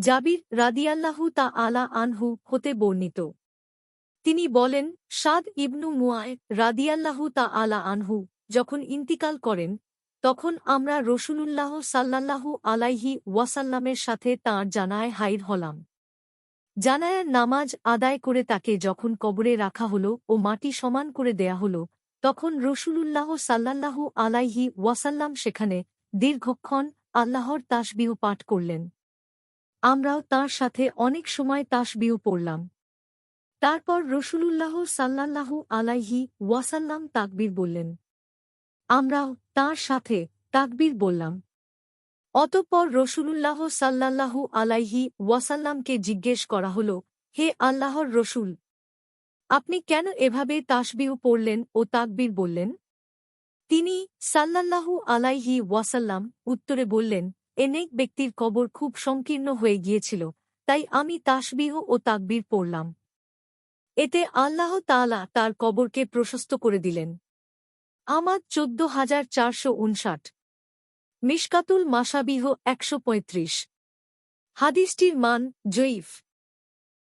জাবির রাদিয়াল্লাহু তাআলা আনহু হতে বর্ণিত। তিনি বলেন, সাদ ইবনু মুআয় রাদিয়াল্লাহু তাআলা আনহু যখন ইন্তিকাল করেন, তখন আমরা রাসূলুল্লাহ সাল্লাল্লাহু আলাইহি ওয়াসাল্লামের সাথে তাঁর জানায় হাজির হলাম। জানায়ার নামাজ আদায় করে তাকে যখন কবরে রাখা হল ও মাটি সমান করে দেয়া হল, তখন রাসূলুল্লাহ সাল্লাল্লাহু আলাইহি ওয়াসাল্লাম সেখানে দীর্ঘক্ষণ আল্লাহর তাসবিহ পাঠ করলেন। আমরাও তাঁর সাথে অনেক সময় তাসবিহ পড়লাম। তারপর রাসূলুল্লাহ সাল্লাল্লাহু আলাইহি ওয়াসাল্লাম তাকবীর বললেন। আমরাও তাঁর সাথে তাকবীর বললাম। অতঃপর রাসূলুল্লাহ সাল্লাল্লাহু আলাইহি ওয়াসাল্লামকে জিজ্ঞেস করা হল, হে আল্লাহর রসূল, আপনি কেন এভাবে তাসবিহ পড়লেন ও তাকবীর বললেন? তিনি সাল্লাল্লাহু আলাইহি ওয়াসাল্লাম উত্তরে বললেন, নেক ব্যক্তির কবর খুব সংকীর্ণ হয়ে গিয়েছিল, তাই আমি তাসবিহ ও তাকবীর পড়লাম। এতে আল্লাহ তাআলা তার কবরকে প্রশস্ত করে দিলেন। আমাদ ১৪,৪৫৯। মিশকাতুল মাসাবিহ ১৩৫। হাদিসটির মান জয়ীফ।